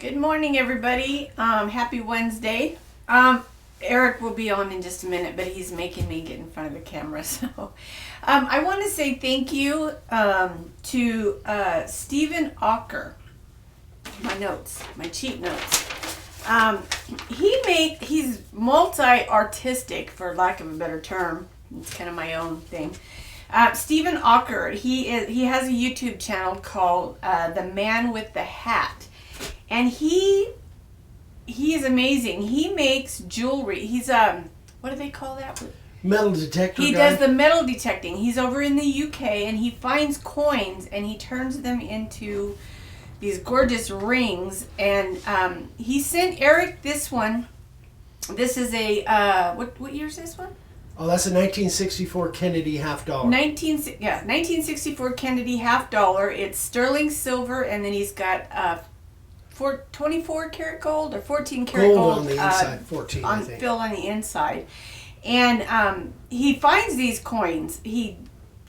Good morning, everybody. Happy Wednesday. Eric will be on in just a minute, but he's making me get in front of the camera. So I want to say thank you to Stephen Ocker. My cheat notes. He's multi-artistic, for lack of a better term. It's kind of my own thing. Stephen Ocker, he has a YouTube channel called The Man with the Hat. And he is amazing. He makes jewelry. He's what do they call that? Metal detector He guy. does the metal detecting. He's over in the UK and he finds coins and he turns them into these gorgeous rings. And he sent Eric this one. This is a what year is this one? Oh, that's a 1964 Kennedy half dollar. 1964 Kennedy half dollar. It's sterling silver, and then he's got 24 karat gold or 14 karat gold on the inside, 14 I think. Filled on the inside. And he finds these coins. He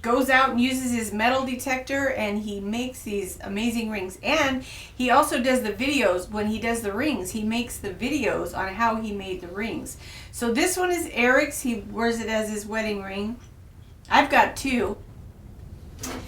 goes out and uses his metal detector and he makes these amazing rings. And he also does the videos. When he does the rings, he makes the videos on how he made the rings. So this one is Eric's. He wears it as his wedding ring. I've got two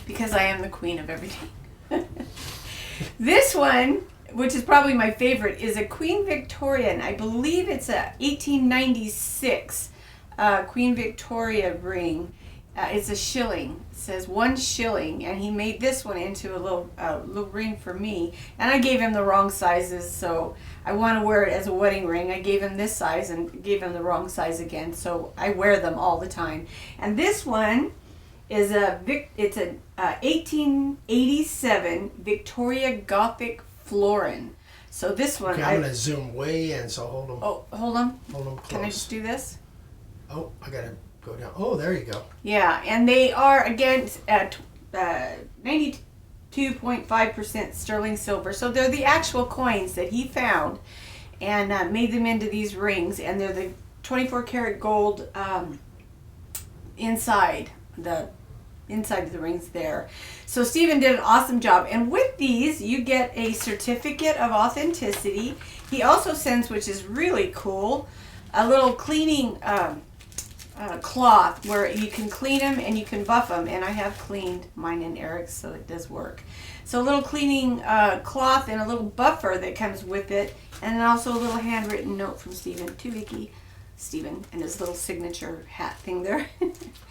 because I am the queen of everything. This one, which is probably my favorite, is a Queen Victoria, and I believe it's a 1896 Queen Victoria ring. It's a shilling. It says 1 shilling, and he made this one into a little ring for me. And I gave him the wrong sizes, so I want to wear it as a wedding ring. I gave him this size and gave him the wrong size again, so I wear them all the time. And this one is it's a 1887 Victoria Gothic florin. So this one, okay, I'm going to zoom way in, so hold them. Oh, hold on. Hold them close. Can I just do this? Oh, I got to go down. Oh, there you go. Yeah, and they are, again, at 92.5% sterling silver. So they're the actual coins that he found and made them into these rings. And they're the 24 karat gold inside of the rings there. So Stephen did an awesome job. And with these, you get a certificate of authenticity. He also sends, which is really cool, a little cleaning cloth where you can clean them and you can buff them. And I have cleaned mine and Eric's, so it does work. So a little cleaning cloth and a little buffer that comes with it. And then also a little handwritten note from Stephen to Vicky. Stephen and his little signature hat thing there.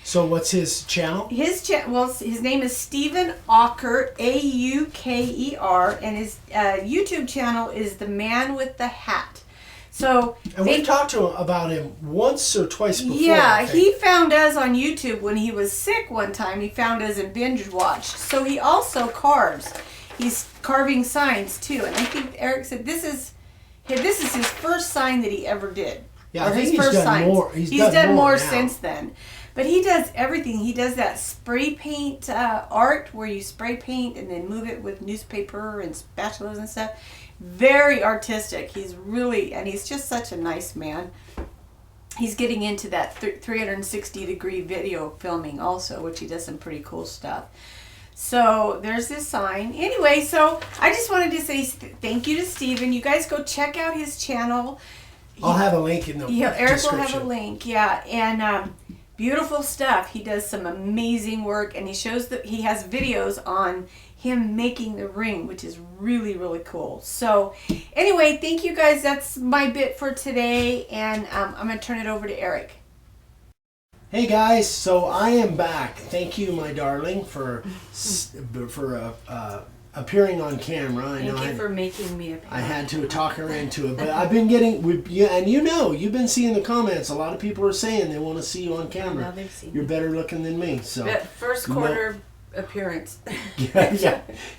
So what's his channel? His name is Stephen Ocker, Auker, and his YouTube channel is The Man with the Hat. So and we've talked to him about him once or twice before. Yeah, he found us on YouTube when he was sick one time. He found us and binge watched. So he also carves. He's carving signs too. And I think Eric said this is his first sign that he ever did. Yeah, I think he's done more. He's done more since then. But he does everything. He does that spray paint art where you spray paint and then move it with newspaper and spatulas and stuff. Very artistic. He's just such a nice man. He's getting into that 360-degree video filming also, which he does some pretty cool stuff. So there's this sign. Anyway, so I just wanted to say thank you to Stephen. You guys go check out his channel. I'll have a link in the description. Eric will have a link, yeah. And beautiful stuff. He does some amazing work, and he has videos on him making the ring, which is really, really cool. So anyway, thank you guys. That's my bit for today, and I'm going to turn it over to Eric. Hey guys, so I am back. Thank you, my darling, for appearing on camera. Thank you for making me appear. I had to talk her into it, but I've been getting, and you've been seeing the comments. A lot of people are saying they want to see you on camera. Now they've seen You're better looking than me. So first quarter appearance.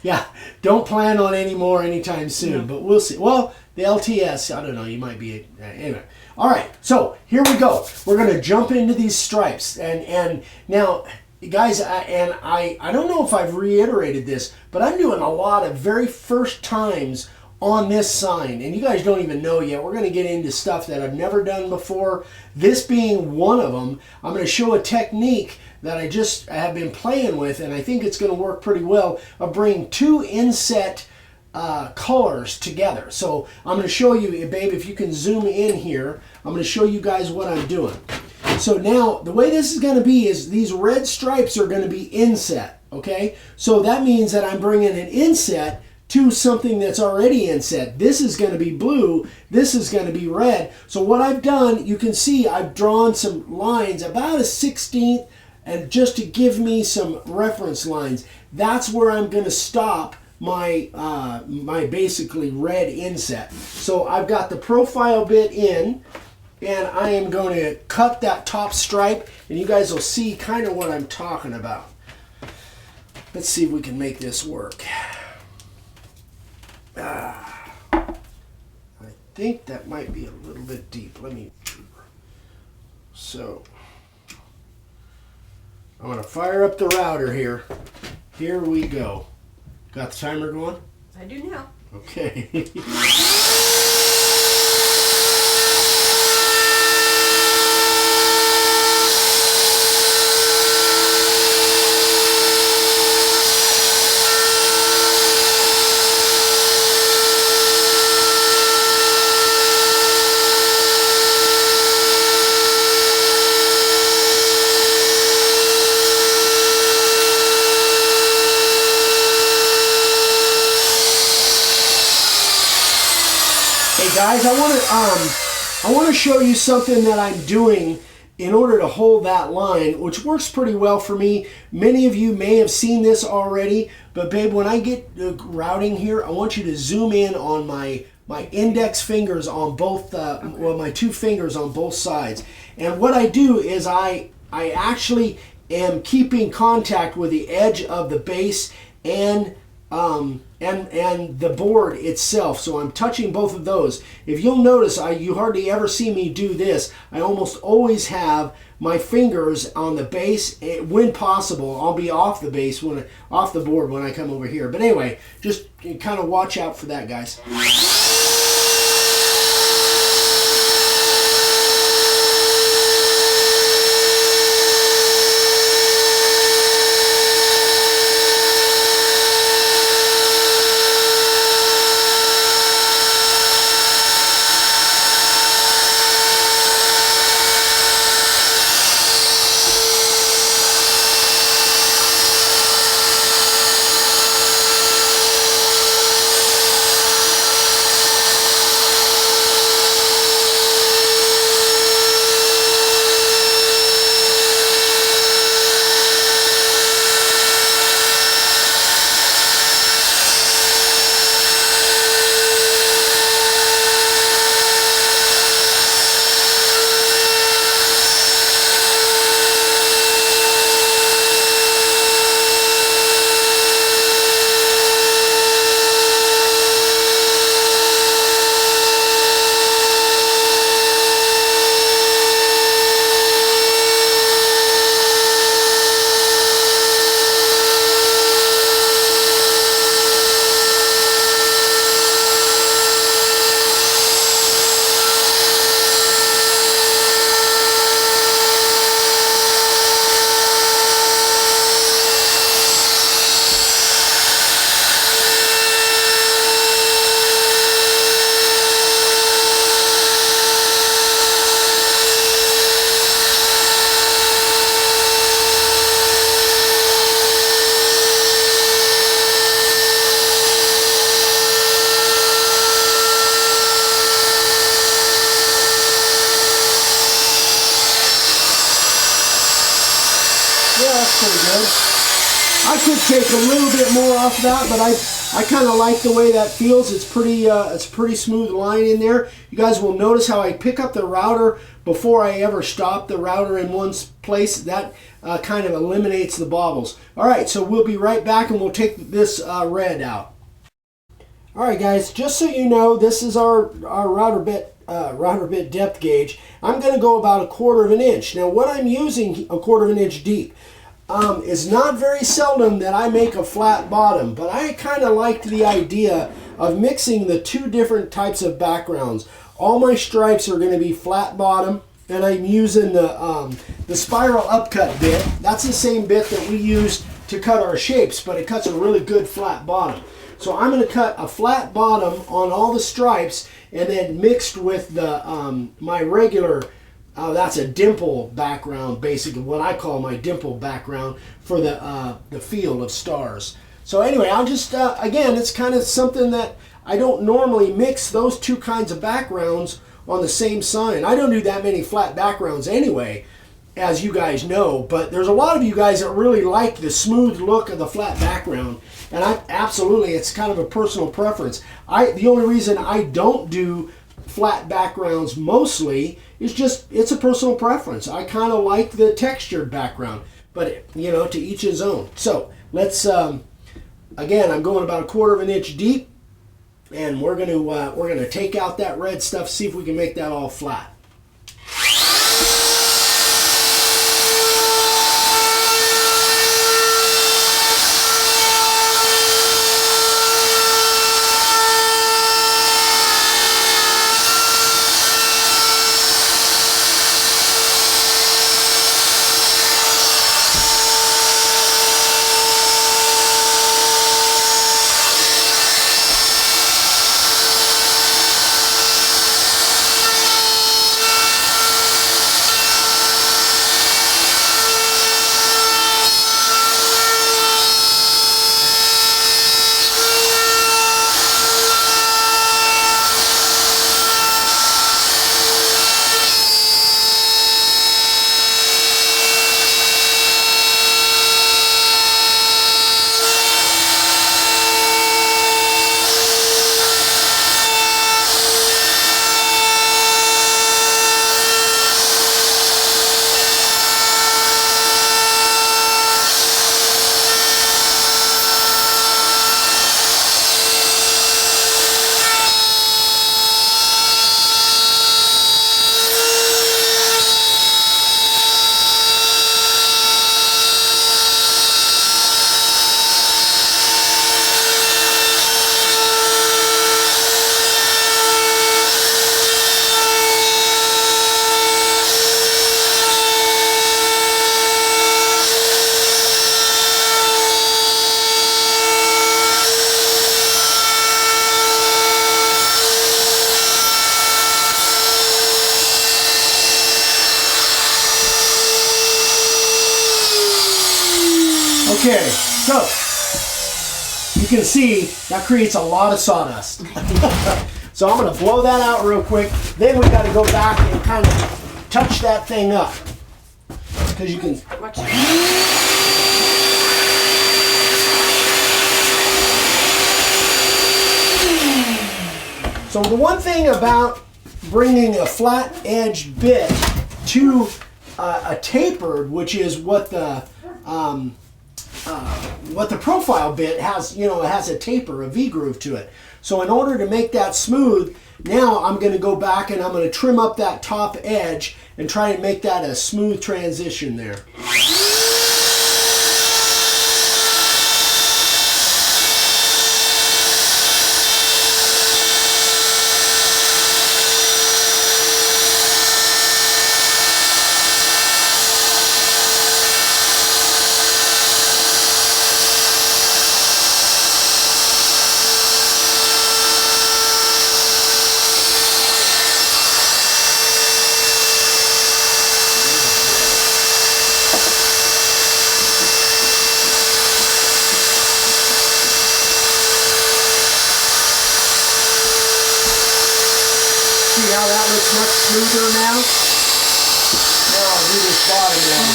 yeah. Don't plan on any more anytime soon, but we'll see. Well, the LTS, I don't know. You might be anyway. All right, so here we go. We're gonna jump into these stripes, and now. Guys, I don't know if I've reiterated this, but I'm doing a lot of very first times on this sign, and you guys don't even know yet. We're going to get into stuff that I've never done before, this being one of them. I'm going to show a technique that I have been playing with, and I think it's going to work pretty well, of bringing two inset colors together. So I'm going to show you, babe, if you can zoom in here, I'm going to show you guys what I'm doing. So now the way this is going to be is these red stripes are going to be inset, okay? So that means that I'm bringing an inset to something that's already inset. This is going to be blue, this is going to be red. So what I've done, you can see I've drawn some lines about a 1/16, and just to give me some reference lines. That's where I'm going to stop my my basically red inset. So I've got the profile bit in, and I am going to cut that top stripe, and you guys will see kind of what I'm talking about. Let's see if we can make this work. I think that might be a little bit deep. So I'm going to fire up the router here. Here we go. Got the timer going? I do now. Okay. Hey guys, I want to show you something that I'm doing in order to hold that line, which works pretty well for me. Many of you may have seen this already, but babe, when I get routing here, I want you to zoom in on my index fingers on both, well, my 2 fingers on both sides. And what I do is I actually am keeping contact with the edge of the base and the board itself. So I'm touching both of those. If you'll notice, you hardly ever see me do this. I almost always have my fingers on the base. When possible, I'll be off the base, off the board when I come over here. But anyway, just kind of watch out for that, guys. Yeah, that's pretty good. I could take a little bit more off that, but I kind of like the way that feels. It's pretty smooth line in there. You guys will notice how I pick up the router before I ever stop the router in one place. That kind of eliminates the bobbles. All right, so we'll be right back and we'll take this red out. All right, guys, just so you know, this is our router bit depth gauge. I'm going to go about 1/4 of an inch. Now, what I'm using 1/4 of an inch deep is not very seldom that I make a flat bottom, but I kind of liked the idea of mixing the 2 different types of backgrounds. All my stripes are going to be flat bottom, and I'm using the spiral upcut bit. That's the same bit that we use to cut our shapes, but it cuts a really good flat bottom. So I'm going to cut a flat bottom on all the stripes, and then mixed with the my regular, that's a dimple background, basically what I call my dimple background for the field of stars. So anyway, I'll just, again, it's kind of something that I don't normally mix those two kinds of backgrounds on the same sign. I don't do that many flat backgrounds anyway, as you guys know, but there's a lot of you guys that really like the smooth look of the flat background, and absolutely, it's kind of a personal preference. The only reason I don't do flat backgrounds mostly is just, it's a personal preference. I kind of like the textured background, but you know, to each his own. So let's, again, I'm going about 1/4 of an inch deep, and we're gonna take out that red stuff, see if we can make that all flat. Okay, so you can see that creates a lot of sawdust. So I'm going to blow that out real quick. Then we got to go back and kind of touch that thing up, because you can. So the one thing about bringing a flat edge bit to a tapered, which is what the profile bit has, you know, it has a taper, a V-groove to it. So in order to make that smooth, now I'm going to go back and I'm going to trim up that top edge and try and make that a smooth transition there. See how that looks much smoother now? Now I'll do this bottom one.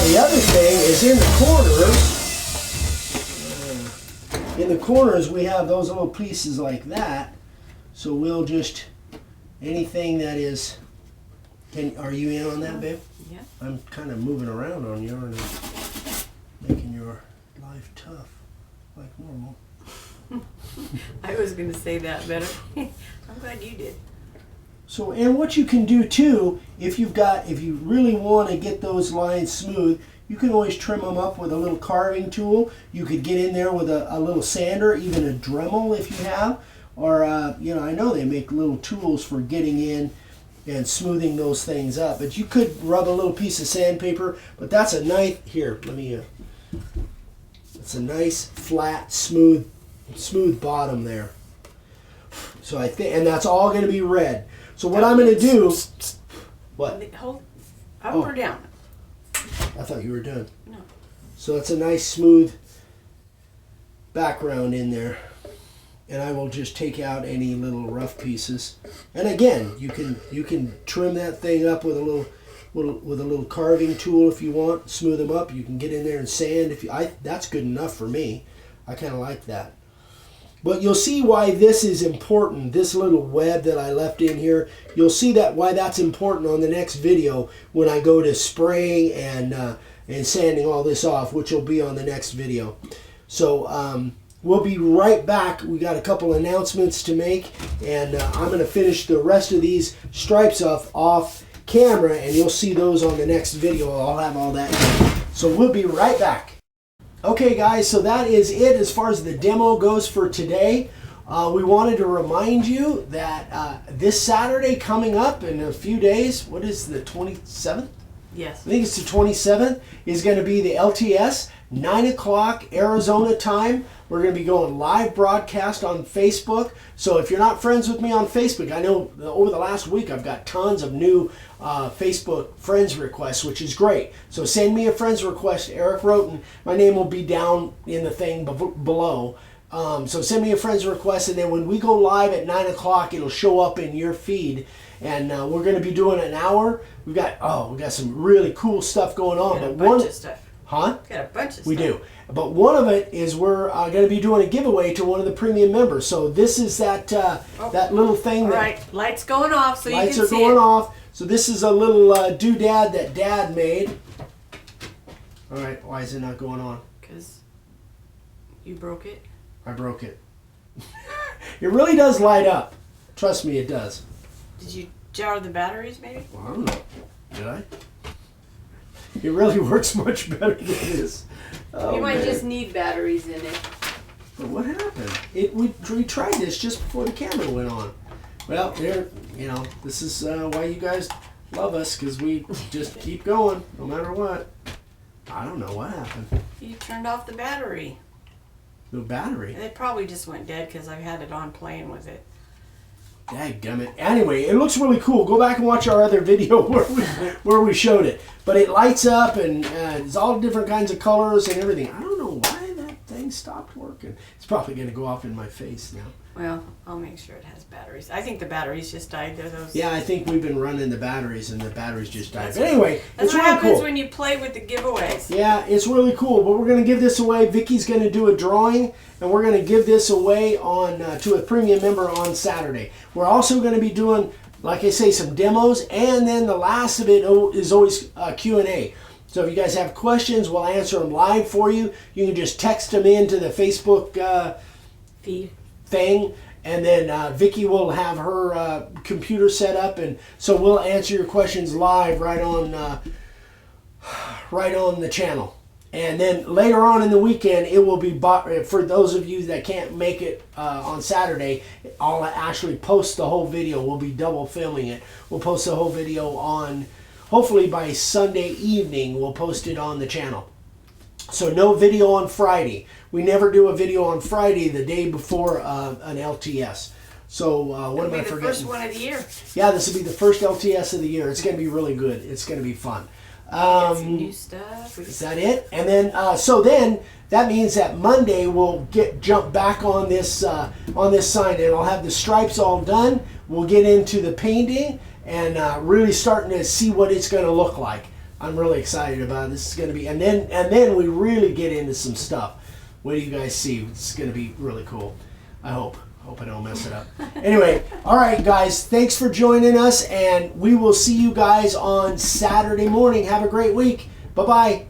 The other thing is in the corners we have those little pieces like that. So we'll just, anything that is, are you in on that, babe? Yeah. I'm kind of moving around on you and making your life tough, like normal. I was going to say that better. I'm glad you did. So, and what you can do too, if you really want to get those lines smooth, you can always trim them up with a little carving tool. You could get in there with a little sander, even a Dremel if you have. Or, you know, I know they make little tools for getting in and smoothing those things up. But you could rub a little piece of sandpaper. But that's a nice, here, let me, it's a nice, flat, smooth bottom there. So I think, and that's all going to be red. So what I'm going to do, what? Hold up or down? I thought you were done. No. So it's a nice smooth background in there. And I will just take out any little rough pieces. And again, you can trim that thing up with a little carving tool if you want. Smooth them up. You can get in there and sand that's good enough for me. I kind of like that. But you'll see why this is important. This little web that I left in here, you'll see that why that's important on the next video when I go to spraying and sanding all this off, which will be on the next video. So we'll be right back. We got a couple announcements to make, and I'm going to finish the rest of these stripes off camera, and you'll see those on the next video. I'll have all that done. So we'll be right back. Okay guys, so that is it as far as the demo goes for today. We wanted to remind you that this Saturday coming up in a few days, what is the 27th? Yes. I think it's the 27th, is going to be the LTS, 9 o'clock Arizona time. We're going to be going live broadcast on Facebook. So if you're not friends with me on Facebook, I know over the last week I've got tons of new Facebook friends requests, which is great. So send me a friends request, Eric Roten. My name will be down in the thing below. So send me a friends request, and then when we go live at 9 o'clock, it'll show up in your feed. And we're going to be doing an hour. We got some really cool stuff going on. Got a bunch of stuff. Huh? Got a bunch of stuff. We do. But one of it is we're going to be doing a giveaway to one of the premium members. So this is that that little thing. All right, lights going off so you can see it. Lights are going off. So this is a little doodad that Dad made. All right, why is it not going on? Because you broke it. I broke it. It really does light up. Trust me, it does. Did you jar the batteries, maybe? Well, I don't know. Did I? It really works much better than this. Oh, you might man. just need batteries in it. But what happened? We tried this just before the camera went on. Well, there, you know, this is why you guys love us, because we just keep going no matter what. I don't know what happened. You turned off the battery. The battery? It probably just went dead because I've had it on playing with it. Dadgummit. Anyway, it looks really cool. Go back and watch our other video where we showed it. But it lights up, and it's all different kinds of colors and everything. I don't know why that thing stopped working. It's probably going to go off in my face now. Well, I'll make sure it has batteries. I think the batteries just died. They're those. Yeah, I think we've been running the batteries, and the batteries just died. That's But anyway, That's it's what really happens cool. when you play with the giveaways. Yeah, it's really cool. But we're going to give this away. Vicky's going to do a drawing, and we're going to give this away on to a premium member on Saturday. We're also going to be doing, like I say, some demos, and then the last of it is always Q&A. So if you guys have questions, we'll answer them live for you. You can just text them into the Facebook feed thing, and then Vicky will have her computer set up, and so we'll answer your questions live right on the channel. And then later on in the weekend, it will be for those of you that can't make it on Saturday. I'll actually post the whole video. We'll be double filming it. We'll post the whole video on, hopefully by Sunday evening, we'll post it on the channel. So no video on Friday. We never do a video on Friday the day before an LTS. So what am I forgetting? The first one of the year. Yeah, this will be the first LTS of the year. It's going to be really good. It's going to be fun. Get some new stuff. Is that it? And then so then that means that Monday we'll jump back on this sign, and I'll have the stripes all done. We'll get into the painting and really starting to see what it's going to look like. I'm really excited about it. This is going to be, and then we really get into some stuff. What do you guys see? It's going to be really cool. I hope I don't mess it up. Anyway, all right, guys. Thanks for joining us, and we will see you guys on Saturday morning. Have a great week. Bye-bye.